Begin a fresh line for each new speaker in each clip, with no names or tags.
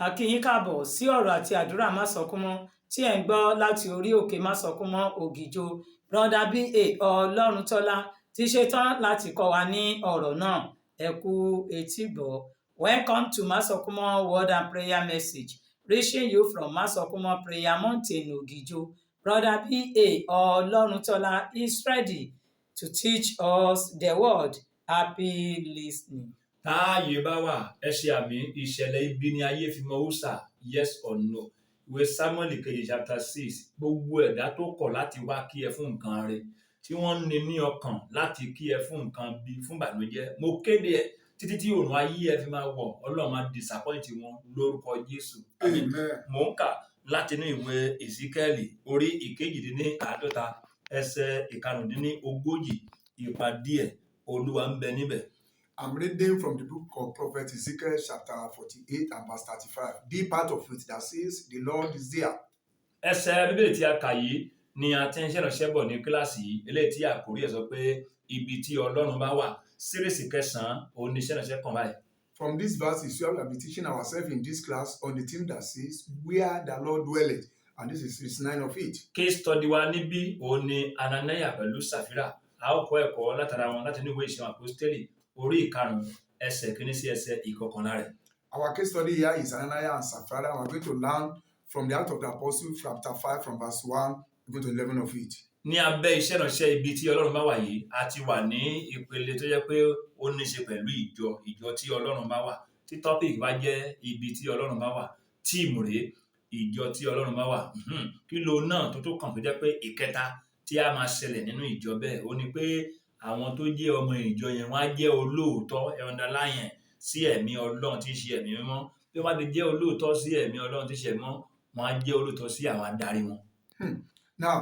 A kí yín káàbọ̀ sí ọ̀rọ̀ àti àdúrà Máṣọ̀kúnmọ́ tí ẹ̀ ń gbọ́ láti orí òkè Máṣọ̀kúnmọ́ Ògìjò. Brọ́dá B.A. Ọlọ́runtọ́lá ti ṣetán láti kọ́ wa ní ọ̀rọ̀ náà. Ẹ kú etígbọ̀. Welcome to Máṣọ̀kúnmọ́ Word and Prayer Message, reaching you from Máṣọ̀kúnmọ́ Prayer Mountain, Ògìjò. Brọ́dá B.A. Ọlọ́runtọ́lá is ready to teach us the word. Happy listening.
Táàyè bá wà, ẹ ṣe àmì ìṣẹ̀lẹ̀ ibi ni ayé fi mọ Húsà, yes or no. Ìwé Sámúẹ́lì kejì chapter 6, gbogbo ẹ̀dá tó kọ̀ láti wá kí ẹ fún nǹkan rẹ̀, tí wọ́n ní ní ọkàn láti kí ẹ fún nǹkan bí fún ìbànújẹ́, mo kéde ẹ̀ títí tí òòrùn ayé ẹ fi máa wọ̀, Ọlọ́run máa disappoint wọn lórúkọ Jésù.
Amen.
Mò ń kà látinú ìwé Èsíkẹ́lì orí ìkejìdínláàádọ́ta ẹsẹ̀ ìkarùndínlógójì, ìpàdé ẹ̀ Olúwa ń bẹ níbẹ̀.
I'm reading from the book of Prophet Ezekiel chapter 48 and verse 35. The part of it that says, the Lord is there.
Ẹsẹ̀ Bíbélì tí a kà yìí ni a ti ń ṣèrànṣẹ́ bọ̀ ní kíláàsì yìí, eléyìí tí àkórí ẹ̀ sọ pé ibi tí Ọlọ́run bá wà. Síríìsì 9 òun ni ṣèrànṣẹ́ kan báyìí.
From this verse is where we will be teaching ourselves in this class on the theme that says, where the Lord dwelleth. And this is verse 9 of it.
Case study wa níbí òun ni Ananiah pẹ̀lú Sàfírà. A ó kọ́ ẹ̀kọ́ látara wọn láti inú ìwé Ìṣe Àpọ́stélì orí 5 ẹsẹ̀ 1 sí ẹsẹ̀ 11 rẹ̀.
Our case study here is Ananias and Sapphira. We're going to learn from the Acts of the Apostles, chapter 5, from verse 1 even to 11 of it.
Ní abẹ́ iṣẹ́ ìránṣẹ́ ibi tí Ọlọ́run bá wà yìí, a ti wà ní ìpele tó jẹ́ pé ó ní ṣe pẹ̀lú ìjọ tí Ọlọ́run bá wà. Tí topic bá jẹ́ ibi tí Ọlọ́run bá wà, tíìmù rèé, ìjọ tí Ọlọ́run bá wà. Kí ló náà tó kàn tó jẹ́ pé ìkẹta tí a máa ṣẹlẹ̀ nínú ìjọ bẹ́ẹ̀, ó ní pé àwọn tó jẹ́ ọmọ ìjọ yẹn wọ́n á jẹ́ olóòótọ́ underline sí ẹ̀mí Ọlọ́run tí ń ṣe ẹ̀mí mímọ́. Bí wọ́n bá ti jẹ́ olóòótọ́ sí ẹ̀mí Ọlọ́run tí ń ṣe ẹ̀mí mímọ́, wọ́n á jẹ́ olóòótọ́ sí àwọn adarí wọn.
Now,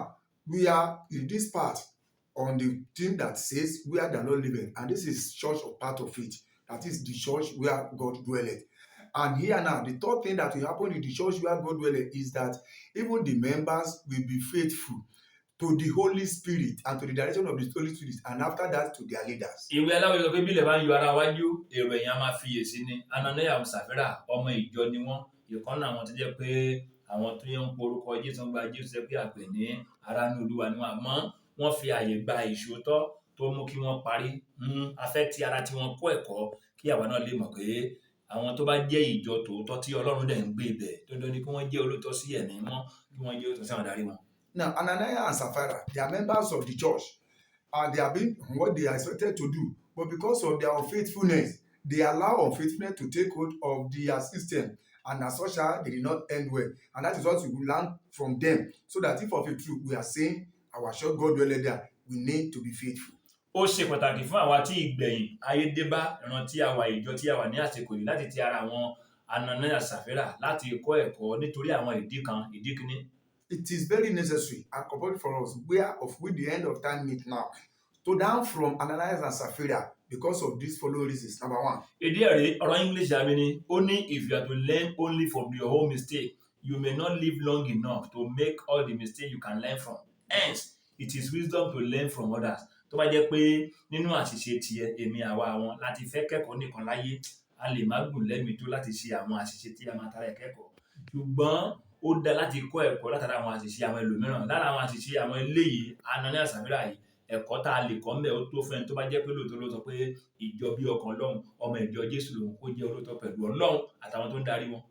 we are in this part on the theme that says where the Lord liveth, and this is church or part of it. That is the church where God dwelleth. And here now, the third thing that will happen in the church where God dwelleth is that even the members will be faithful to the Holy Spirit and to the direction of the Holy Spirit, and after that to their leaders.
Ìwé aláwọ̀ sọ pé bí ilẹ̀ bá ń yọ ara wájú, èrò ẹ̀yìn á máa fiyèsí ni. Ananiah àti Sàfírà ọmọ ìjọ ni wọ́n. Ìkànnì àwọn tó jẹ́ pé àwọn tó yẹn ń porúkọ Jésù ń gba Jésù jẹ́ pé àpè ní ara ní Olúwa ni wọ́n. Àmọ́ wọ́n fi àyè gba ìṣòótọ́ tó mú kí wọ́n parí. A fẹ́ ti ara tí wọ́n kọ́ ẹ̀kọ́ kí àwa náà lè mọ̀ pé àwọn tó bá jẹ́ ìjọ tòótọ́ tí Ọlọ́run dẹ̀ ń gbé ibẹ̀, dandan ni kí wọ́n jẹ́ olóòótọ́ sí ẹ̀mí mọ́, kí wọ́n jẹ́ olóòótọ́ sí àwọn adarí wọn.
Now, Ananias and Sapphira, they are members of the church, and they have been what they are expected to do. But because of their unfaithfulness, they allow unfaithfulness to take hold of their system. And as such, they did not end well. And that is what we will learn from them. So that if of a truth we are saying our church God dwelleth there, we need to be faithful.
Ó ṣe pàtàkì fún àwa tí ìgbẹ̀yìn ayé dé bá ìrántí àwa ìjọ tí a wà ní àsìkò yìí láti ti ara àwọn Ananias Sàfírà láti kọ́ ẹ̀kọ́ nítorí àwọn ìdí kan. Ìdí kìíní.
It is very necessary and compulsory for us, where of with the end of time meet now, to learn from Ananias and Sapphira because of these following reasons. Number 1.
Ìdí ẹ̀rí ọ̀rọ̀ English àmì ni ó ní if you are to learn only from your own mistake, you may not live long enough to make all the mistakes you can learn from. Hence, it is wisdom to learn from others. Tó bá jẹ́ pé nínú àṣìṣe tiẹ̀ èmi àwa àwọn láti fẹ́ kẹ́kọ̀ọ́ nìkan láyé, a lè má gùn lẹ́mìí tó láti ṣe àwọn àṣìṣe tí a máa tara ẹ̀kẹ́kọ̀ọ́. Ṣùgbọ́n ó dá láti kọ́ ẹ̀kọ́ látara àwọn àṣìṣe àwọn ẹlòmíràn. Lára àwọn àṣìṣe àwọn eléyìí, Ananias àti Sàfírà yìí, ẹ̀kọ́ tá a lè kọ́ ńbẹ̀ ó tó fún ẹni tó bá jẹ́ pé lóòótọ́ ló sọ pé ìjọ bí ọkàn Ọlọ́run, ọmọ ìjọ Jésù lòun, kó jẹ́ olóòótọ́ pẹ̀lú Ọlọ́run àtàwọn tó ń darí wọn.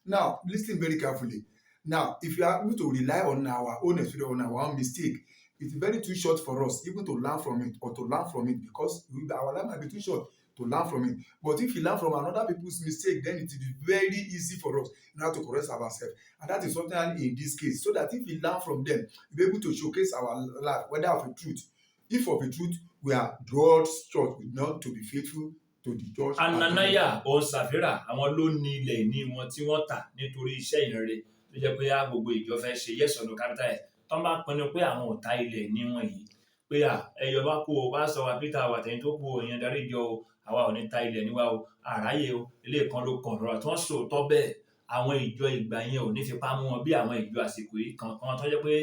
Now, listen very carefully. Now, if you are able to rely on our own experience, on our own mistake, it's very too short for us even to learn from it or to learn from it, because our life might be too short to learn from it. But if you learn from another people's mistake, then it will be very easy for us now to correct ourselves. And that is something in this case. So that if we learn from them, we'll be able to showcase our life, whether of a truth. If of a truth, we are God's church, we not to be faithful to the church.
Ananias or Sàfírà, àwọn ló ní ilẹ̀ ìní wọn tí wọ́n tà nítorí iṣẹ́ ìrere tó jẹ́ pé gbogbo ìjọ fẹ́ ṣe yes or no capital S. Tọ́ bá pinnu pé àwọn ò ta ilẹ̀ ìní wọn yìí, pé ẹyọ bá kú o, bá sọ wa Peter àwàtẹ̀yìn tó kú o, ìyẹn darí ìjọ o, àwa ò ní ta ilẹ̀ níwá o, àráyè o, ilé kan ló kàn rọra tí wọ́n sòótọ́ bẹ́ẹ̀. Àwọn ìjọ ìgbà yẹn ò ní fipá mú wọn bí àwọn ìjọ àsìkò yìí kankan tó jẹ́ pé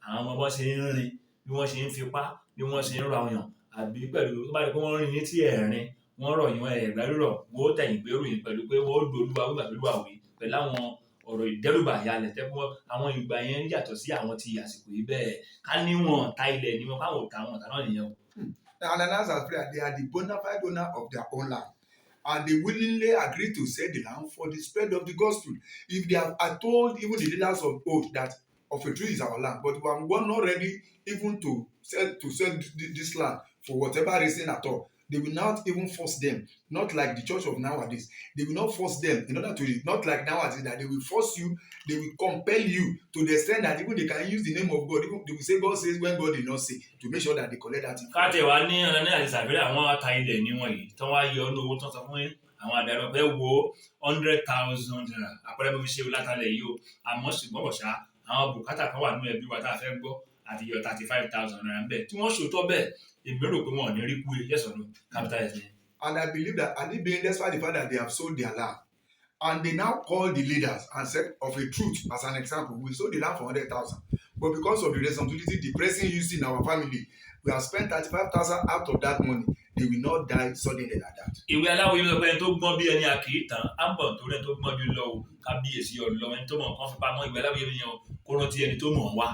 àwọn ọmọ bọ́n ṣe ń rìn, bí wọ́n ṣe ń fipá, bí wọ́n ṣe ń rọ àwọn èèyàn, àbí pẹ̀lú tó bá rí pé wọ́n rìn ní tí ẹ̀rín, wọ́n rọ̀ yín ẹ̀gbẹ́ rírọ̀, wọ́n tẹ̀yìn gbérù yín pẹ̀lú pé wọ́n dolúwa wíwà lóluwà wí, pẹ̀lú àwọn ọ̀rọ̀ ìdẹ́rùbà yalẹ̀ tẹ́gbọ́n àwọn ìgbà yẹn yàtọ̀ sí àwọn ti àsìkò yìí bẹ́ẹ̀ ká níwọ̀n ta ilẹ̀ ni wọn káwọn ò ta wọn tà náà nìyẹn o.
Now, Ananias and Sapphira, they are the bona fide owner of their own land. And they willingly agreed to sell the land for the spread of the gospel. If they have told even the leaders of old that of a truth is our land, but we are not ready even to sell this land for whatever reason at all, they will not even force them, not like the church of nowadays. They will not force them in order to, not like nowadays that they will force you, they will compel you to the extent that even they can use the name of God. Even they will say God says when God did not say, to make sure that they collect that.
káàtẹ̀ wá ní Ananias àti Sapphira àwọn ata ilẹ̀ níwọ̀n yìí tó wá yọ ọ́nà owó tó ń sọ fún àwọn adarí ọ̀pẹ wo 100,000 naira àpẹẹrẹ bí wọ́n fi ṣe látàlẹ̀ yìí o àmọ́ ṣùgbọ́n bọ̀ṣá àwọn bùkátà kan wà nínú ẹbí wa tá a fẹ́ gbọ́ àti yọ 35,000 naira ń bẹ̀ tí wọ́n ṣòótọ́ bẹ́ẹ̀ èmi rò pé wọn ò ní rí kú yes or no capitalism.
And I believe that at the being, despite the fact that they have sold their land, and they now call the leaders and said, of a truth, as an example, we sold the land for 100,000, but because of the responsibility, the pressing use in our family, we have spent 35,000 out of that money. They will not die suddenly like that.
Ìwé aláwọ̀ yìí lọ pé ẹni tó gbọ́n bí ẹni àkìtàn á bọ̀ torí ẹni tó gbọ́n bí lọ o kábíyèsí ọlọ ẹni tó mọ̀ nǹkan fi pamọ́ ìwé aláwọ̀ yìí yẹn o kó rántí ẹni tó mọ̀ wá.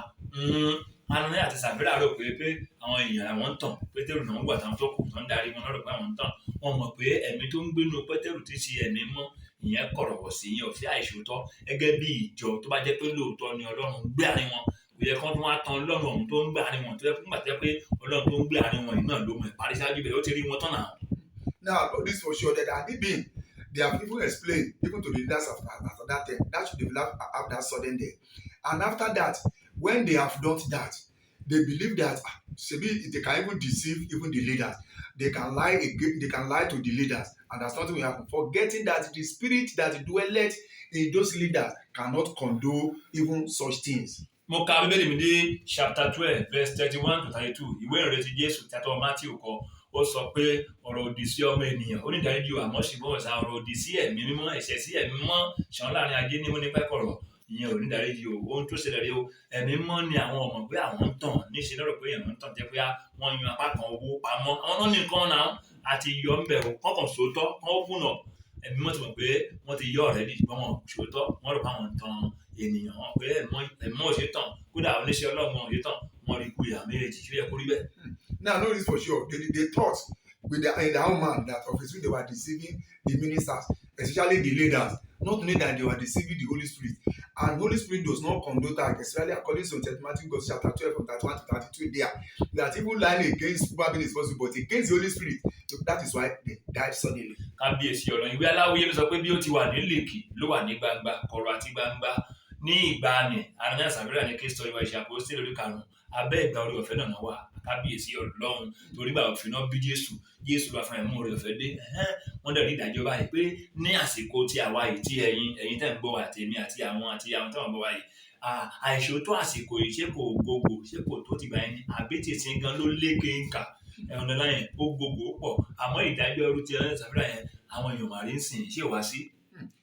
Ananias àti Sapphira rò pé àwọn èèyàn àwọn ń tàn Pétérù náà ń gbà táwọn tó kù tó ń darí wọn lọ́rọ̀ pé àwọn ń tàn wọn mọ̀ pé ẹ̀mí tó ń gbénu Pétérù ti ṣe ẹ̀mí mọ́ ìyẹn kọ̀rọ̀wọ̀ sí ìyẹn òfin àìṣòótọ́ gẹ́gẹ́ bí ìjọ tó bá jẹ́ pé lóòótọ́ ni Ọlọ́run gbé àárín wọn kò yẹ kán tó wá tan Ọlọ́run ọ̀hún tó ń gbé àárín wọn tó yẹ fún gbàtẹ́ pé Ọlọ́run tó ń gbé àárín wọn yìí náà ló mọ̀ ìparí ṣáájú bẹ̀rẹ̀ ó ti rí wọn tán náà.
Now, this for sure that at the being, they have even explained, even to the leaders after that time, that should develop after that sudden day. And after that, when they have done that, they believe that maybe they can even deceive even the leaders. They can lie again, they can lie to the leaders, and that's nothing will happen. Forgetting that the spirit that dwelleth in those leaders cannot condone even such things.
Mo ka Bíbélì mi dé chapter 12 verse 31 to 32 ìwé ìrètí Jésù tí a tọ́ Matthew kọ ó sọ pé ọ̀rọ̀ òdì sí ọmọ ènìyàn ó ní ìdáríjì àmọ́ ṣùgbọ́n ọ̀sà ọ̀rọ̀ òdì sí ẹ̀mí mímọ́ ẹ̀ṣẹ̀ sí ẹ̀mí mímọ́ ṣàn láàrin ajé ní nípa ẹ̀kọ́rọ̀ ìyẹn ò ní ìdáríjì o ohun tó ṣẹlẹ̀ rí o ẹ̀mí mímọ́ ni àwọn ọmọ pé àwọn ń tàn níṣẹ́ lọ́rọ̀ pé èèyàn ń tàn jẹ́ pé wọ́n yan apá kan owó pamọ́ àwọn náà nìkan náà àti yọ ń bẹ̀ o kọ́kàn sóòótọ́ kán ó kùnà ẹ̀mí mímọ́ ti mọ̀ pé wọ́n ti yọ ọ̀rẹ́ bí ṣùgbọ́n wọn sóòótọ́ wọ́n rò pé àwọn ń tan ènìyàn wọn pé ẹ̀mí ò ṣe tàn kódà oníṣẹ́ Ọlọ́run ò ṣe tàn wọ́n rí ikú ìyá méjèèjì ṣó yẹ kó rí bẹ́ẹ̀.
Now, know this for sure. They thought in their own mind that obviously they were deceiving the ministers, especially the leaders, not knowing that they were deceiving the Holy Spirit. And Holy Spirit does not condone that, especially according to Matthew chapter 12 from 31 to 32 there, that even lying against human being is possible, but against the Holy Spirit, so that is why they died suddenly.
Kábíyèsí Ọlọ́run ìwé aláwòye ló sọ pé bí ó ti wà ní lèkì ló wà ní gbangba kọ̀rọ̀ àti gbangba ní ìgbàanì Ananias àti Sapphira ní Kristi ìwà ìṣàkóso sí lórí karùn-ún abẹ́ ìgbà orí ọ̀fẹ́ náà wà kábíyèsí Ọlọ́run torí gbà òfin náà bí Jésù bá fún ẹ̀mú orí ọ̀fẹ́ dé wọ́n dẹ̀ rí ìdájọ́ báyìí pé ní àsìkò tí àwa yìí tí ẹ̀yin tẹ̀ ń gbọ́ àti èmi àti àwọn tó ń gbọ́ wa yìí àìṣòótọ́ àsìkò yìí ṣé kò gbogbo ṣé kò tó ti gbà yẹn àbí tìsín gan ló léke nǹka ẹ̀hún náà yẹn ó gbogbo pọ̀ àmọ́ ìdájọ́ orí ti Ananias àti Sapphira yẹn àwọn èèyàn màrí ń sìn ṣé wá sí.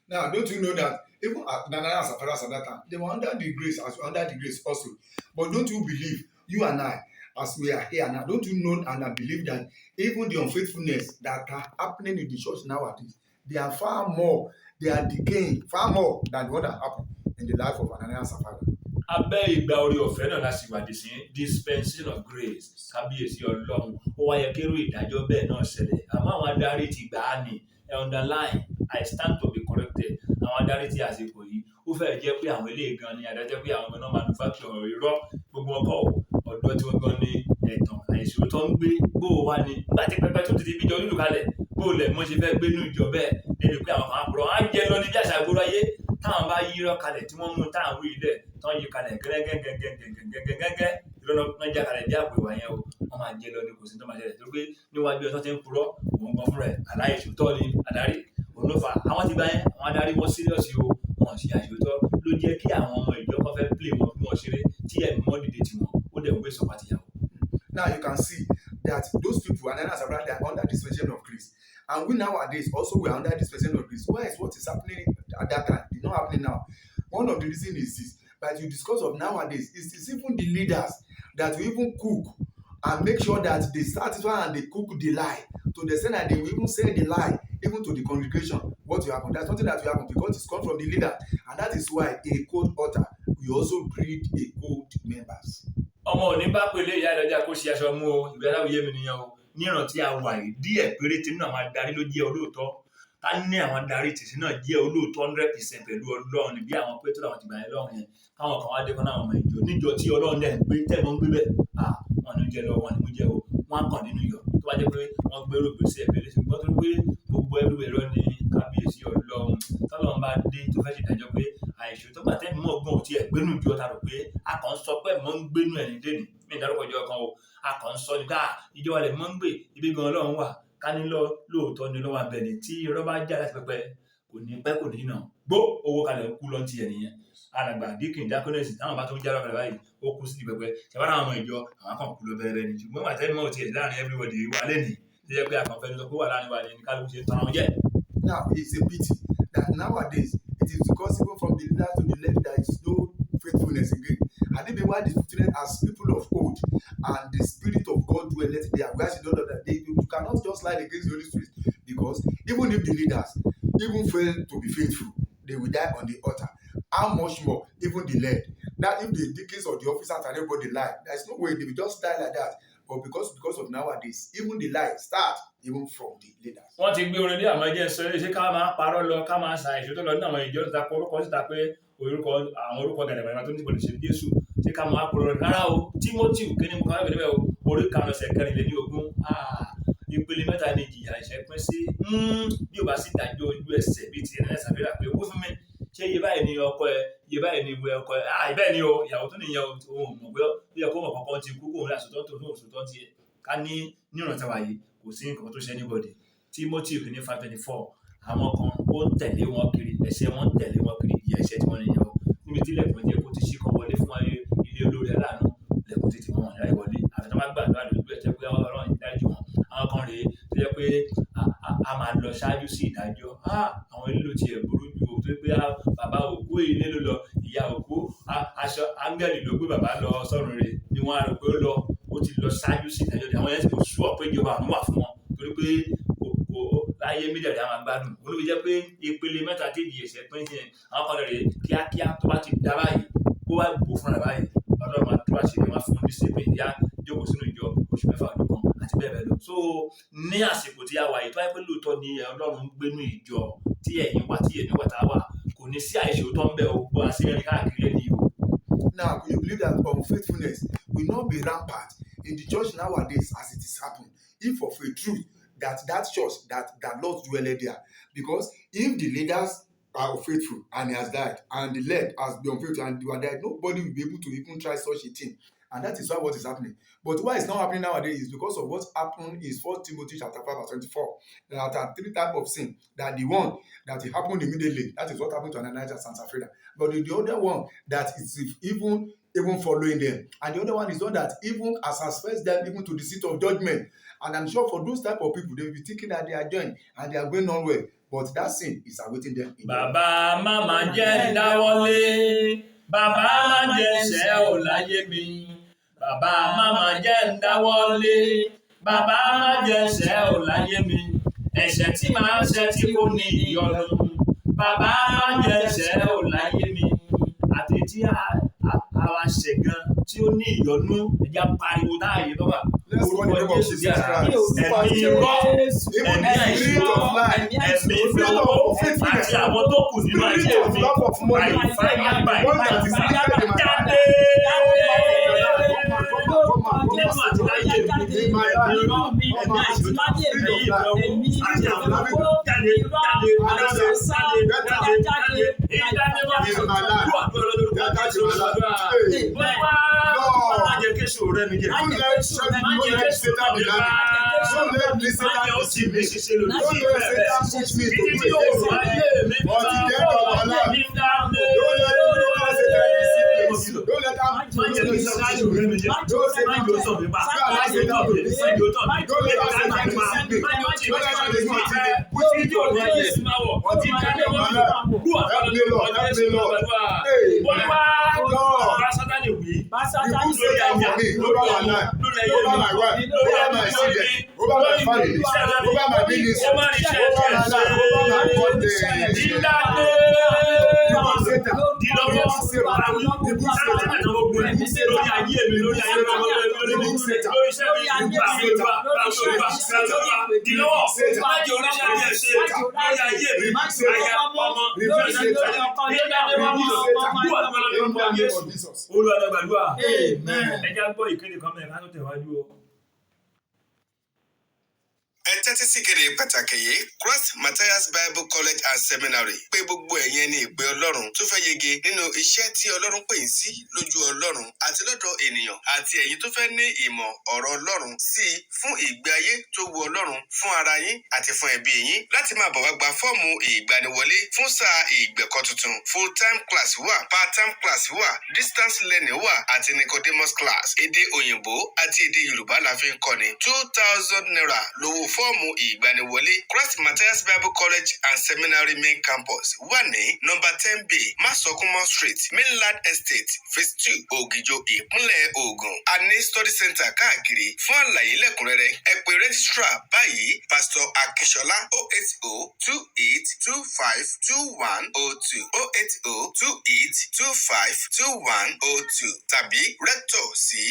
Now, don't you know that even Ananias and Sapphira at that time, they were under the grace, as we are under the grace also. But don't you believe, you and I, as we are here now, don't you know and I believe that even the unfaithfulness that are happening in the church nowadays, they are far more, they are decaying far more than what happened in the life of Ananias and Sapphira.
Abẹ́ ìgbà orí ọ̀fẹ́ náà láti wà dé sí dispensation of grace kábíyèsí Ọlọ́run ó wáyé kérò ìdájọ́ bẹ́ẹ̀ náà ṣẹlẹ̀ àmọ́ àwọn adarí ti gbà á ní underline I stand to be corrected àwọn adarí ti àsìkò yìí ó fẹ́ẹ̀ jẹ́ pé àwọn eléyìí gan ni adájọ́ pé àwọn ọmọ náà manufacture irọ́ gbogbo ọkọ̀ ọ̀dọ́ tí wọ́n gan ni ẹ̀tàn àìsàn tó ń gbé bó o wá ní nígbà tí pẹpẹ tó ti di bíjọ lílù kalẹ̀ bó o lẹ̀ mọ́ ṣe fẹ́ gbé nínú ìjọ bẹ́ẹ̀ débi pé àwọn kan àpòrọ̀ á jẹ lọ ní bí àṣà gbóró ayé táwọn bá yírọ́ kalẹ̀ tí wọ́n mú táwọn wí ilẹ̀ tán yí kalẹ̀ gẹ́gẹ́gẹ́gẹ́gẹ́gẹ́gẹ́gẹ́ ìrọ́nà já kalẹ̀ bí àpò ìwà yẹn o wọ́n máa jẹ lọ ní kò sí tó máa ṣẹlẹ̀ tó gbé níwájú ọ̀tọ́ tí ń purọ́ òun gan fúnra ẹ̀ aláìṣòótọ́ ni adarí òun ló fà àwọn ti bá yẹn àwọn adarí wọn síríọ̀sì o wọn ṣe àṣòótọ́ ló jẹ́ kí àwọn ọmọ ìjọ kan fẹ́ play wọn bí wọ́n ṣeré tí ẹ̀mí mọ́ dìde tiwọn ó dẹ̀ wé sọ pàtìyàwó.
Now you can see that those people, Ananias and Sapphira, they are under dispensation of grace. And we nowadays also we are under dispensation of grace. Why is what is happening at that time? It's not happening now. One of the reasons is this, but you discuss of nowadays, is even the leaders that will even cook and make sure that they satisfy and they cook the lie to the extent that they will even say the lie even to the congregation, what will happen? That's something that will happen because it's come from the leader, and that is why a cold altar will also breed a cold members.
ọmọ òní bá pèlè ìyá ìlọjà kó ṣe aṣọ mú o ìwé aláwòye mi nìyẹn o ní ìrántí àwà yìí díẹ̀ péréte nínú àwọn adarí ló jẹ́ olóòótọ́ ká ní àwọn adarí tìsí náà jẹ́ olóòótọ́ 100% pẹ̀lú Ọlọ́run bí àwọn pétérù àwọn tìgbà yẹn lọ́run yẹn káwọn kan wá dé kan náà ọmọ ìjọ níjọ tí Ọlọ́run dẹ̀ ń gbé tẹ̀mọ́ ń gbé bẹ́ẹ̀ wọn ní jẹ́ lọ wọn ní mú jẹ́ o wọn á kàn nínú yọ tó bá jẹ́ pé wọ́n gbé rògbò sí ẹ̀bẹ̀ lẹ́sìn gbọ́n tó pé gbogbo ẹrú ẹ̀rọ ní kábíyèsí Ọlọ́run tọ́lọ́run bá dé tó fẹ́ ṣèdájọ́ pé àìṣó tó gbà tẹ́mi mọ́ ọgbọ́n òtí ẹ̀gbẹ́nu jọ ta rò pé a kàn ń sọ pé mọ́ ń gbénu ẹ̀ nílé ni mí ìdárúkọ ìjọ kan o a kàn ń sọ ní ká ìjọba rẹ̀ mọ́ ń gbé ibi gan Ọlọ́run wà ká ní lóòótọ́ ni lọ́wọ́ abẹ́ni tí irọ́ bá já láti pẹpẹ kò ní pẹ́ kò ní nà gbó owó kalẹ̀ kú lọ́n ti ẹ̀ nìyẹn alàgbà díkìn dákúnẹ̀sì táwọn bá tó ń já lọ́kàlẹ̀ báyìí ó kú sí pẹpẹ ṣẹ̀fọ́n àwọn ọmọ ìjọ àwọn kan kú lọ bẹ̀rẹ̀ ni ṣùgbọ́n àtẹ́ni mọ́ ti ẹ̀ láàrin everybody wà lẹ́nìí tó jẹ́ pé àkànfẹ́ ló sọ pé wà láàrin wà ní kálukú ṣe tán àwọn jẹ́.
Now it's a pity that nowadays it is because even from the leader to the left there is no faithfulness again. And even why the faithfulness as people of old and the spirit of God dwelleth there, where she know that you cannot just lie against the Holy Spirit, because even if the leaders even fail to be faithful, they will die on the altar. How much more even the led? That if the deacons or the officers and everybody lie, there is no way they will just die like that. But because of nowadays, even the lie start even from the leaders.
Wọ́n ti gbé orin dé àmọ́ ẹjẹ́ sọ ṣé ká máa parọ́ lọ ká máa ṣàìṣó tó lọ ní àwọn ìjọ ìta orúkọ síta pé àwọn orúkọ gàdàgbàdà tó ní ìbọn ìṣẹ̀lẹ̀ Jésù ṣé ká máa pọ̀rọ̀ rárá o. Timothy kíni mo kọ́ ẹ̀bẹ̀ o orí karùn-ún ẹsẹ̀ kẹrìnlélógún ìpele mẹ́ta ni ìjìyà ẹ̀ṣẹ̀ pín sí bí o bá sì dájọ́ ojú ẹsẹ̀ bíi ti ẹ̀rẹ́ ṣàfihàn pé owó fún mi ṣé iye báyìí ni ọkọ ẹ iye báyìí ni ìwé ọkọ ẹ ìbẹ́ẹ̀ ni o ìyàwó tó nìyẹn o mọ̀ pé ó yẹ kó mọ̀ kankan ti kú kóun ní àsòtọ́ tó lóun sòtọ́ tiẹ̀ ká ní ìrántí wa yìí kò sí nǹkan tó ṣe anybody. Timothy kìíní 5:24 àwọn kan ó ń tẹ̀lé wọn kiri ẹ̀ṣẹ̀ wọn ń tẹ̀lé wọn kiri ìyà ẹ̀ṣẹ̀ tí wọ́n nìyẹn o níbi tí lẹ́kùn jẹ́ kó ti ṣí kan wọlé fún ilé olórí aláàánú lẹ́kùn tètè wọn wọn láì wọlé àfẹ́tọ́ má gbàdúrà lójú ẹ̀jẹ̀ pé Ọlọ́run ìdájọ́ wọn àwọn kan rèé tó jẹ́ pé a máa lọ ṣáájú sí ìdájọ́ àwọn ilé ló tiẹ̀ burú ju o tó pé bàbá òkú ilé ló lọ ìyá òkú aṣọ áńgẹ́lì ló gbé bàbá lọ sọ́run rẹ̀ ni wọ́n á rò pé ó ti lọ ṣáájú sí ìdájọ́ àwọn yẹn ti kò sú ọ pé ìjọba àwọn wà fún wọn torí pé láyé mídíà dá máa gbádùn olóbi jẹ́ pé ìpele mẹ́ta tí ìdí ẹ̀ṣẹ̀ pín sí àwọn kan rẹ̀ kíákíá tó bá ti dá báyìí kó wá gbò fúnra báyìí Ọlọ́run máa tó àṣírí máa fún discipline yá jókòó sínú ìjọ oṣù mẹ́fà ọdún kan àti bẹ́ẹ̀ bẹ́ẹ̀ lọ. So ní àsìkò tí a wà yìí tó wáyé pé lóòótọ́ ni Ọlọ́run ń gbénú ìjọ tí ẹ̀yin wà tí ẹ̀yin wà tá a wà kò ní sí àìṣòótọ́ ń bẹ o bó a ṣe ń rí káàkiri ẹni o.
Now, you believe that unfaithfulness will not be rampant in the church nowadays as it is happening, if of a truth that church that Lord dwelleth there, because if the leaders are unfaithful and he has died and the led has been unfaithful and you are dead, nobody will be able to even try such a thing, and that is why what is happening. But why it's not happening nowadays is because of what happened in 1 Timothy chapter 5:24. There are 3 types of sin. That the one that it happened immediately, that is what happened to Ananias and Sapphira. But the other one that is even following them, and the other one is one that even has first them even to the seat of judgment. And I'm sure for those type of people, they will be thinking that they are joined and they are going on well, but that sin is awaiting them.
Bàbá màmá jẹ́ dáwọ́lé, bàbá má jẹ́ ṣẹ́ ò láyé mi. Bàbá màmá jẹ́ dáwọ́lé, bàbá má jẹ́ ṣẹ́ ò láyé mi. Ẹ̀ṣẹ̀ tí màá ṣẹ̀ tí kò ní ìyọnu. Bàbá má jẹ́ ṣẹ́ ò láyé mi. Àti tí àwa ṣẹ̀ gan tí ó ní ìyọnu ẹja pariwo láàyè lọ́wọ́. Orúkọ Jésù bí ara ẹ̀mí irọ́ ẹ̀mí àìṣòro ẹ̀mí ìfẹ́ owó àti àwọn tó kù nínú ayé mi àìfáyà báyìí jáde nínú àtìláyé mi ẹ̀mí irọ́ ẹ̀mí àìṣòro ẹ̀mí ìfẹ́ owó àti àwọn tó kù jáde Lord.
Remove Satan from me, over my life, over my wife, over my children, over my family, over my business, over my life, over my content. Remove Satan. Remove
ẹ tẹ́tí sí kéde pàtàkì yìí Christ Matthias Bible College and Seminary pé gbogbo ẹ̀yin ní ìpè Ọlọ́run tó fẹ́ yege nínú iṣẹ́ tí Ọlọ́run pè yín sí lójú Ọlọ́run àti lọ́dọ̀ ènìyàn àti ẹ̀yin tó fẹ́ ní ìmọ̀ ọ̀rọ̀ Ọlọ́run sí i fún ìgbé ayé tó wu Ọlọ́run fún ara yín àti fún ẹbí yín láti máa bọ̀ wá gba fọ́ọ̀mù ìgbaniwọlé fún sáà ìgbẹ̀kọ́ tuntun full time class wà part time class wà distance learning wà àti Nicodemus class èdè òyìnbó àti èdè Yorùbá la fi ń kọ́ni 2,000 naira lówó fọ́ọ̀mù ìgbaniwọlé Christ Matthias Bible College and Seminary main campus wà ní number 10B Masokumo Street Mainland Estate phase 2 Ògìjò ìpínlẹ̀ Ògùn a ní study center káàkiri fún àlàyé lẹ́kùnrẹ́rẹ́ ẹ pè registrar báyìí Pastor Akínsọ́lá 08028252102 08028252102 tàbí rector sí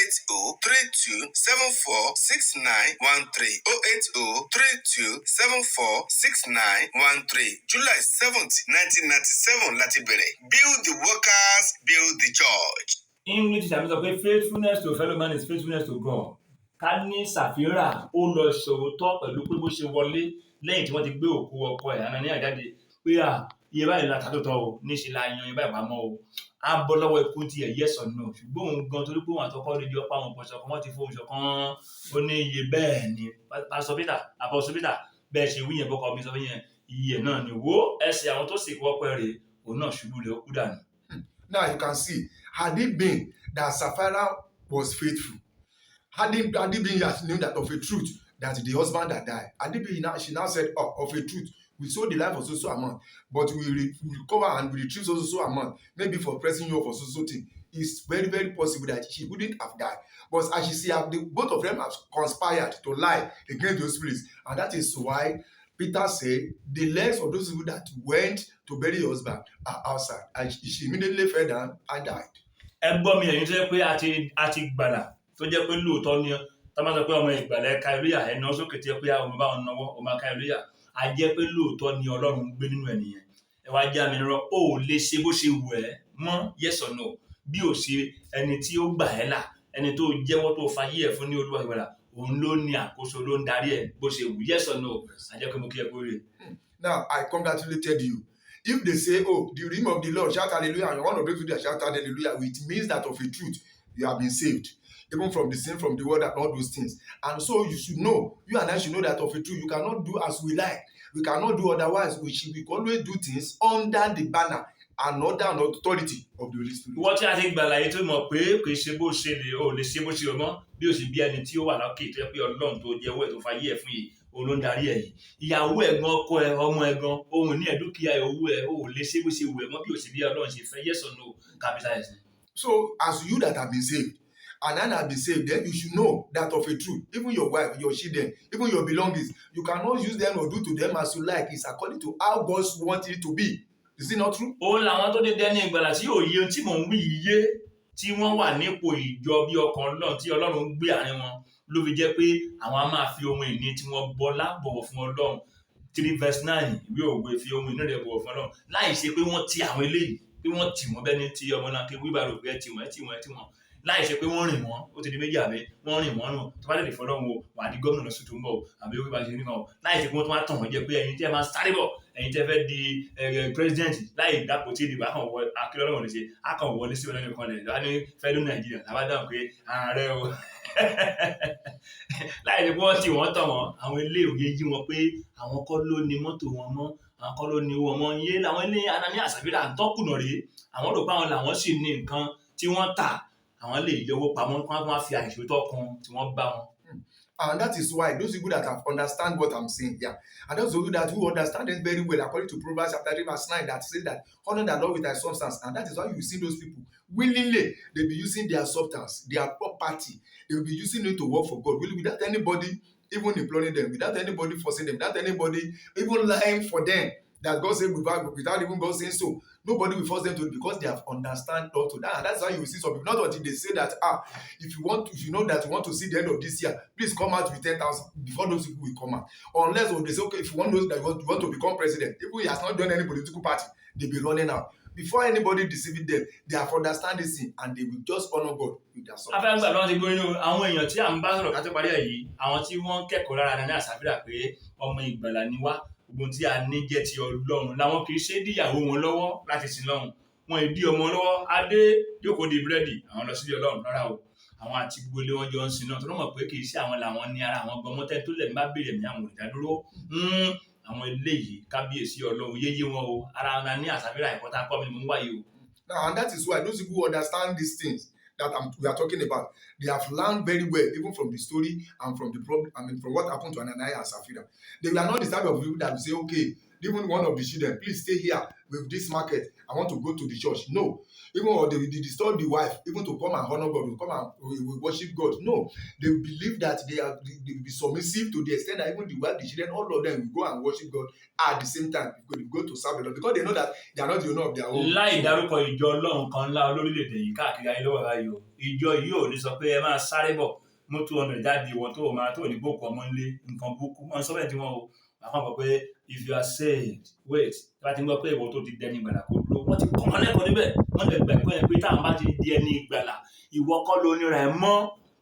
08032746913 08032746913 July 7th 1997 láti bẹ̀rẹ̀ build the workers build the church.
English àmì sọ pé faithfulness to fellow man is faithfulness to God. Ká ní Sàfírà ó lọ ṣòótọ́ pẹ̀lú pé bó ṣe wọlé lẹ́yìn tí wọ́n ti gbé òkú ọkọ ẹ̀ àná ní àjáde pé iye báyìí la tàtòtọ́ o níṣẹ́ la yan iye báyìí pamọ́ o á bọ́ lọ́wọ́ ikú ti ẹ̀ yes or no ṣùgbọ́n òun gan torí pé òun àtọkọ́ lè di ọ̀pá àwọn ọ̀pọ̀ṣọ̀ kan wọ́n ti fóun ṣọ̀kan ó ní iye bẹ́ẹ̀ ni Pastor Peter bẹ́ẹ̀ ṣe wí yẹn bọ́kọ mi sọ fún yẹn iye náà ni wo ẹsẹ̀ àwọn tó sì kú ọpẹ́ rèé òun náà ṣubú rẹ̀ ó kú dànù.
Now you can see, had it been that Sapphira was faithful, had it been that knew that of a truth that the husband had died, had it been she now said, oh, of a truth, we sold the life for so amount, but we recover and we retrieve so amount, maybe for pressing you for so thing. It's very, very possible that she wouldn't have died. But as you see, both of them have conspired to lie against those spirits, and that is why Peter said the legs of those people that went to bury your husband are outside, and she immediately fell down and died.
Ẹ gbọ́ mi ẹ̀yin tó jẹ́ pé a ti gbàlà tó jẹ́ pé lóòótọ́ ni tá máa sọ pé ọmọ ìgbàlà ẹ̀ka ìlúyà ẹ̀nà sókè tí ẹ pé ọmọ bá wọn náwó ọmọ ẹ̀ka ìlúyà a jẹ́ pé lóòótọ́ ni Ọlọ́run gbé nínú ènìyàn ẹ wá jẹ́ àmì rọ ó lè ṣe bó ṣe wù ẹ́ mọ́ yes or no bí ò ṣe ẹni tí ó gbà ẹ́ là ẹni tó jẹ́wọ́ tó fayé ẹ̀ fún ní Olúwa ìgbàlà òun ló ní àkóso ló ń darí ẹ̀ bó ṣe wù yes or no a jẹ́ pé mo kí ẹ kó rè.
Now I congratulated you. If they say, oh, the redeemer of the Lord, shout hallelujah, and you want to break through that, shout hallelujah, it means that of a truth, you have been saved, even from the sin, from the word, and all those things. And so you should know, you and I should know that of a truth, you cannot do as we like. We cannot do otherwise. We always do things under the banner and under an authority of the Holy Spirit.
Wọ́n tí a ti gbàlà yìí tó mọ̀ pé kì í ṣe bó ṣe lè o lè ṣe bó ṣe mọ́ bí o sì bí ẹni tí ó wà lókè tó yẹ pé Ọlọ́run tó jẹ́wọ́ ẹ̀ tó fayé ẹ̀ fún yìí òun ló ń darí ẹ̀ yìí. Ìyàwó ẹ̀ gan ọkọ ẹ̀ ọmọ ẹ̀ gan ohun ní ẹ̀dúkìá ẹ̀ owó ẹ̀ o lè ṣe bó ṣe wù ẹ̀ mọ́ bí o sì bí Ọlọ́run ṣe fẹ́ yes or no capital S.
So as you that have been saved and I have been saved, then you should know that of a truth, even your wife, your children, even your belongings, you cannot use them or do to them as you like. It's according to how God wants it to be. Is it not true?
Òun làwọn tó dé dẹ́ni ìgbàlà tí òye ohun tí mò ń wí yìí yé tí wọ́n wà nípò ìjọ bí ọkàn Ọlọ́run tí Ọlọ́run ń gbé àárín wọn ló fi jẹ́ pé àwọn á máa fi ohun ìní tí wọ́n bọlá bọ̀wọ̀ fún Ọlọ́run 3:9 ìwé òwe fi ohun ìní rẹ̀ bọ̀wọ̀ fún Ọlọ́run láì ṣe pé wọ́n ti àwọn eléyìí pé wọ́n tì wọ́n bẹ́ni tí ọmọ náà kí wíbàrò pé ẹ tì wọ́n láì ṣe pé wọ́n rìn wọ́n ó ti di méjì àbí wọ́n rìn wọ́n nù tó bá lè fọlọ́run o wà á di gómìnà lọ́sùn tó ń bọ̀ o àbí wíwá ṣe nígbà o láì ṣe pé wọ́n tó máa tàn wọ́n jẹ pé ẹ̀yin tí ẹ máa sáré bọ̀ ẹ̀yin tí ẹ fẹ́ di president láì dápò tí ìdìbò akàn wọ akérèdọ́lọ́wọ́ lè ṣe akàn wọlé sí ọlọ́run kan lẹ̀ lọ́wọ́ ní fẹ́lú Nàìjíríà làbá dáhùn pé ààrẹ o láì ṣe pé wọ́n tì wọ́n tàn wọ́n àwọn ilé òye yí wọn pé àwọn kọ́ ló ní mọ́tò wọn mọ́ àwọn kọ́ ló ní owó wọn yé làwọn ilé Anania Safira àtọ́kùnà rèé àwọn rò pé àwọn làwọn sì ní nǹkan tí wọ́n tà àwọn lè yọwọ́ pamọ́ kí wọ́n fi àìṣòótọ́ kan tí wọ́n bá wọn.
And that is why those people that have understand what I'm saying, yeah, and those people that who understand it very well, according to Proverbs chapter 3 verse 9, that says that honor the Lord with thy substance, and that is why you see those people willingly they be using their substance, their property, they will be using it to work for God, really, without anybody even employing them, without anybody forcing them, without anybody even lying for them. That God said without even God saying so. Nobody will force them to, because they have understand all to that. And that's why you will see some people, not until they say that, if you know that you want to see the end of this year, please come out with 10,000 before those people will come out. Unless they say, okay, if you want those that you want to become president, even he has not done any political party, they'll be running out. Before anybody deceiving them, they have understand this thing and they will just honor God with their substance.
Afẹ́gbà lọ́wọ́ ti gbóyún àwọn èèyàn tí à ń bá sọ̀rọ̀ ká tó parí ẹ̀ yìí, àwọn tí wọ́n kẹ́kọ̀ọ́ lára ní àṣàfihàn pé ọmọ ìgbàlà ni wá, gbogbo tí a ní jẹ́ ti Ọlọ́run làwọn kì í ṣe díyàwó wọn lọ́wọ́ láti sin lọ́run, wọn ì dí ọmọ lọ́wọ́ adé jókòó di búrẹ́dì àwọn lọ sílé Ọlọ́run rárá o, àwọn àti gbogbo ilé wọn jọ ń sin náà tó mọ̀ pé kì í ṣe àwọn làwọn ní ara àwọn gbọmọtẹ́ tó lẹ̀ ń bá béèrè ní àwọn ìdádúró àwọn eléyìí kábíyèsí Ọlọ́run yéyé wọn o, ara wọn ní àṣàfihàn ẹ̀kọ́ tá a kọ́ mi ni mo ń wáyé o.
Now, and that is why those people who understand these things that we are talking about, they have learned very well, even from the story and from the problem. I mean, from what happened to Ananias and Sapphira. They are not the type of people that will say, okay, even one of the children, please stay here with this market. I want to go to the church. No. Even or they disturb the wife, even to come and honor God, to come and worship God. No. They believe that they will be submissive to the extent that even the wife, the children, all of them will go and worship God at the same time. They go to serve the Lord because they know that they are not the owner of their own.
Láì dárúkọ ìjọ Ọlọ́run kan ńlá olórílẹ̀-èdè yìí káàkiri ayé lọ́wọ́ báyìí o. Ìjọ yìí ò ní sọ pé ẹ máa sáré bọ̀ mú 200 jáde ìwọ̀n tó máa tó ní bókù ọmọ ńlé nǹkan búkú. Wọ́n sọ bẹ́ẹ̀ tí wọ́n o. Àkọ́kọ́ pé if you are saved, wait. Tí wọ́n ti ń gbọ́ pé ìwọ tó ti dẹni ìgbàlà kò dúró. Wọ́n ti kọ́ wọn lẹ́kọ̀ọ́ níbẹ̀. Wọ́n lè gbà pé táwọn bá ti di ẹni ìgbàlà, ìwọ kọ́ ló ní rẹ̀ mọ́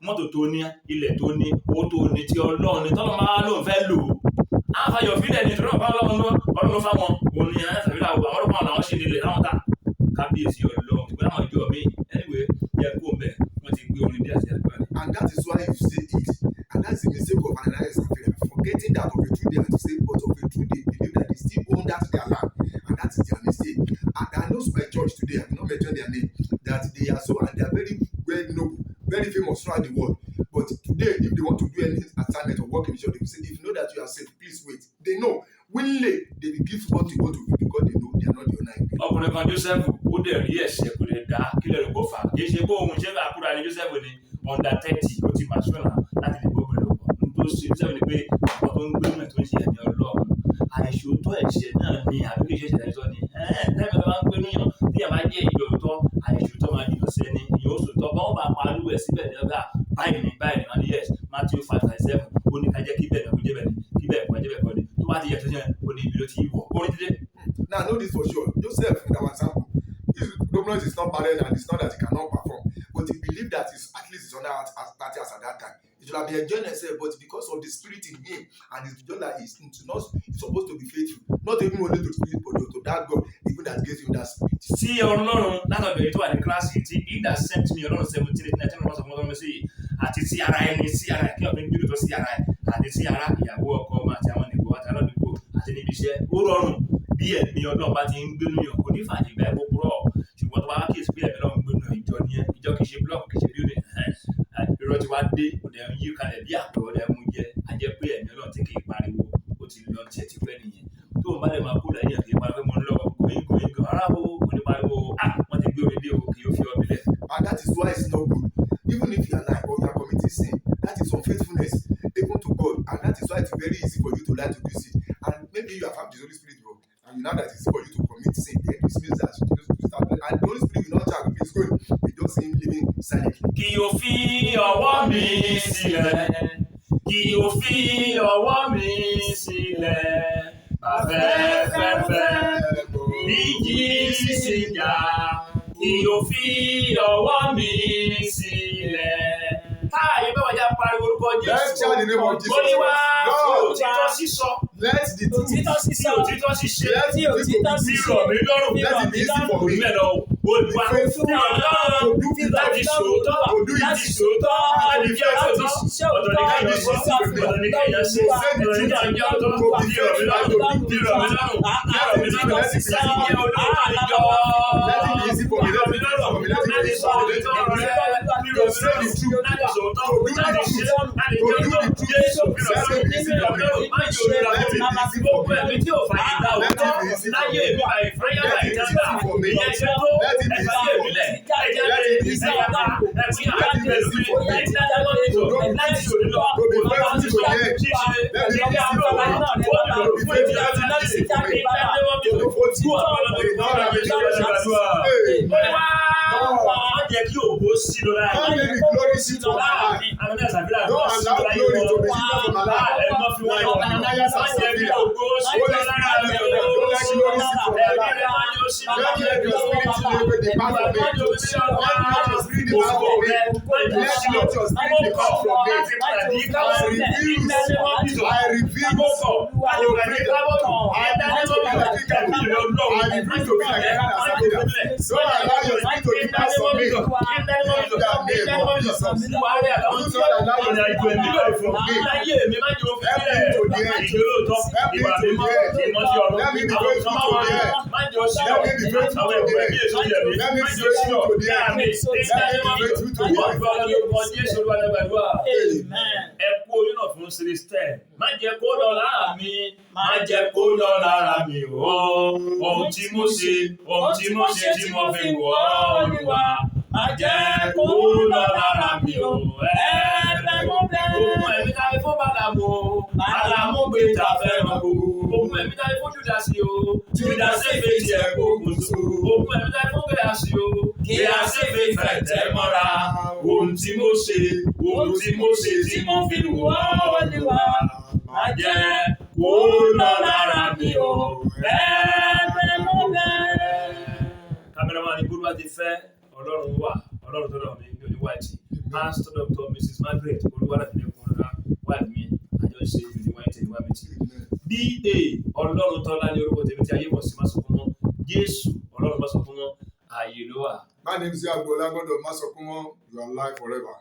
mọ́tò tó ní, ilẹ̀ tó ní, owó tó ní tí Ọlọ́run ní tọ́lọ́ máa lóun fẹ́ lò ó. Àfàyọ̀ fílẹ̀ ní ìtura ọ̀pá Ọlọ́run fáwọn òun ni àyàfẹ́lá àwọn ọlọ́pàá làwọn ṣe nílẹ̀ láwọn ta kábíyèsí Ọlọ́run ìgbà àwọn ìjọ mi anyway yẹ kó mbẹ wọ́n ti gbé orin bí àti àdúrà.
And that is why you say it, and that's the mistake of Ananias and Sapphira, forgetting that of a truth they are to say, but of a truth they believe that they still own that their land, and that is their mistake. And I know my church today, I will not mention their name, that they are so, and they are very well noble, very famous throughout the world. But today, if they want to do any assignment or work in the church, they will say, if you know that you are safe, please wait. They know, willingly, they will give what you want to give because they know they are not the owner.
Ọkùnrin kan Joseph ó dẹ̀ rí ẹ̀ṣẹ̀ kò lè dá kílẹ̀ rẹ̀ kó fà á. Kì í ṣe pé òun ṣe bá kúra ní Joseph ní under 30 ó ti máa ṣúná láti lè gbógun lọ. N tó ṣe Joseph ni pé ọkọ̀ tó ń gbé mẹ́ tó ń ṣe ẹ̀mí Ọlọ́run. Àìṣòótọ́ ẹ̀ṣẹ̀ náà ni àbí kì í ṣe ẹ̀ṣẹ̀ ẹ̀ṣọ́ ni. Tẹ́lẹ̀ tó bá ń gbé níyàn tí ẹ̀ máa jẹ́ ìjọ̀tọ́ àìṣòótọ́ máa jìnnà sí ẹni. Ìyẹn ó sòótọ́ bá wọn bá pa alúwẹ̀ síbẹ̀ ní ọgbà báyìí ni wọ́n ní yes Matthew 5:7 ó ní ká jẹ́ kí bẹ́ẹ̀ náà kó jẹ́ bẹ́ẹ̀ ni kí bẹ́ẹ̀ kó jẹ́ bẹ́ẹ̀ kọ́ ni tó bá ti yẹ tó ṣe ó ní ibi ló ti wọ̀ ó ní dídé.
Now I know this for sure. Joseph, in our example, his government is not barren and it's not that he cannot perform, but he believed that at least he's under 30 years at that time. He should have been enjoying himself, but because of the spirit in him and it's just like he's supposed to be faithful, not even only to the spirit but to that God, even that gives him that spirit.
Sí Ọlọ́run látọ̀bẹ̀rẹ̀ tó wà ní kíláàsì tí he that sent me Ọlọ́run 17:19 ọ̀sán fún ọmọ sí àti sí ara ẹni sí ara kí ọ̀gbìn gbèrò tó sí ara ẹ̀ àti sí ara ìyàwó ọkọ ọmọ àti àwọn nìkó àti aládùúgbò àti níbi iṣẹ́ ó rọrùn bí ẹ̀mí Ọlọ́run bá ti ń gbénu yàn kò ní fàájì ìgbà ẹ̀kọ́ púrọ̀ ṣùgbọ́n tó bá wá kíyèsí pé ẹ̀mí Ọlọ́run gbénu ìjọ ni ìjọ kì í ṣe blọọkù kì í ṣe bíódì irọ́ ti wá dé òde ń yí kalẹ̀ bí àpò ọ̀dẹ̀ mú jẹ ajẹ́ pé ẹ̀mí Ọlọ́run ti kì í pariwo ó ti lọ tiẹ̀ ti pẹ́ nìyẹn tó ń bá lè máa kú lẹ́yìn kì í pariwo mo ń lọ kòyínkòyínkò rárá o kò ní pariwo wọ́n ti gbé omi dé o kì í fi ọbí lẹ̀.
And that is why it's not good. Even if you are lying or you are committing sin, that is unfaithfulness even to God, and that is why it's very easy for you to lie to do sin. And maybe you have had the Holy Spirit, bro, and you know that it's for you to commit sin. Then this means that you just start, and the Holy Spirit will not charge you. It's going. You don't see him living silently.
Kí o fi ọwọ́ mi sílẹ̀, kí o fi ọwọ́ mi sílẹ̀, afẹ́fẹ́fẹ́ ìjì sì jà, kí o fi ọwọ́ mi sílẹ̀. Táyé bá wàjà pariwo orúkọ Jésù.
Let's shout the name of Jesus.
Olúwa
Lord,
òtítọ́ sísọ.
let the truth,
òtítọ́ sísọ
Òtítọ́ ṣíṣe.
tí òtítọ́
Fi
sísọ
rọ̀ mí lọ́rùn.
let it be easy for me.
Olúwa lọ Olúwa
Be
fi ọlọ́run láti sòótọ́ láti sòótọ́ láti fi ọ̀tọ̀ ọ̀tọ̀ ní káyọ̀ sọ ọ̀tọ̀ ní káyọ̀ ṣe ọ̀tọ̀ ní káyọ̀ tó fi rọ̀ mí lọ́rùn fi rọ̀ mí lọ́rùn fi rọ̀ mí lọ́rùn láti jẹ́ olóòtú àjọ.
Let it be easy for me.
Fi rọ̀ mí lọ́rùn láti sọ òtítọ́ rẹ̀ fi rọ̀ mí lọ́rùn láti sòótọ́ láti ṣe láti lè jẹ́ ọjọ́ Jésù fi lọ sí ìsinmi ọlọ́run má jẹ́ òrìra fún mi gbogbo ẹ̀mí tí ò fàyè gba òótọ́ láyé mi bá ìfáyà bá ìjàmbá ìyẹn ṣe tó ẹ̀fà yé mi lẹ̀ ẹ̀jẹ̀ lè ẹ̀yà bá ẹ̀fí àgbẹ̀ lómi ẹ̀dínlẹ́mọ́nìtò láti òrìlọ òlọ́mọ́nìtò ṣíṣe ẹ̀yẹ àbúrò ó ní fún ìdílé àti láti ìdánilẹ́mọ́nìtò kú ọ̀pọ̀lọpọ̀ jẹ́ kí ògbó sí lọ láàrin.
Don't let the glory sit on my heart. Don't allow glory to be seen on my life.
Ẹ̀gbọ́n fi wáyé ọ̀pọ̀. Má jẹ́ kí ògbó sí lọ láàrin.
Don't let glory sit on my life.
Ẹ̀mí máa ń yóò sí lọ
Let
láàrin.
your spirit live the path of me. Let your spirit depart from me. Let your spirit depart from me. I refuse to break. I refuse to be like a Savior. Don't allow your spirit to depart from me. In the name of Jesus. Do not allow your spirit to depart from me. Help me to the end. Help me to the end. Let me be faithful to the end. Let me be faithful to the end. Let me be faithful to the end. Let me be faithful to the end.
Amen.
Ẹ kú oyún náà fún Celestine. Má jẹ́ kó lọ lára mi. Má jẹ́ kó lọ lára mi o. Ohun tí mo ṣe tí mo fi wọ̀ ọ́ Olúwa. Má jẹ́ kó lọ lára mi o. Ẹ̀ẹ́dẹ́ mo bẹ̀. Ogun ẹ̀mí ta fún Bàlámù o. Bàlámù gbé ta fẹ́ràn gbogbo. Ogun ẹ̀mí ta fún Júdásì o. Júdásì fèjì ẹ̀ gbógun tó. Ogun ẹ̀mí ta fún Gẹ̀ásì o. Gẹ̀ásì fèjì fẹ̀tẹ̀ mọ́ra. Ohun tí mo ṣe tí mo fi wọ̀ ọ́ Olúwa. Má jẹ́ kó lọ lára mi o. Ẹ̀ẹ́dẹ́ mo bẹ̀. Kámẹ́rámà ní Bólúwa ti fẹ́. Ọlọ́run wà, Ọlọ́run tó lọ́wọ́ mi ní oníwáìtì. Pastor Dr. Mrs. Margaret Olúwadámilékun wáìfì mi àjọṣe oníwáìtì níwáìtì. B.A. Ọlọ́run tọ́lá ní orúkọ tèmi tí ayé mọ̀ sí Máṣọ̀kúnmọ́. Jésù Ọlọ́run Máṣọ̀kúnmọ́ ààyè ló wà.
My name is Agbola, God of Masokumo. You are alive forever.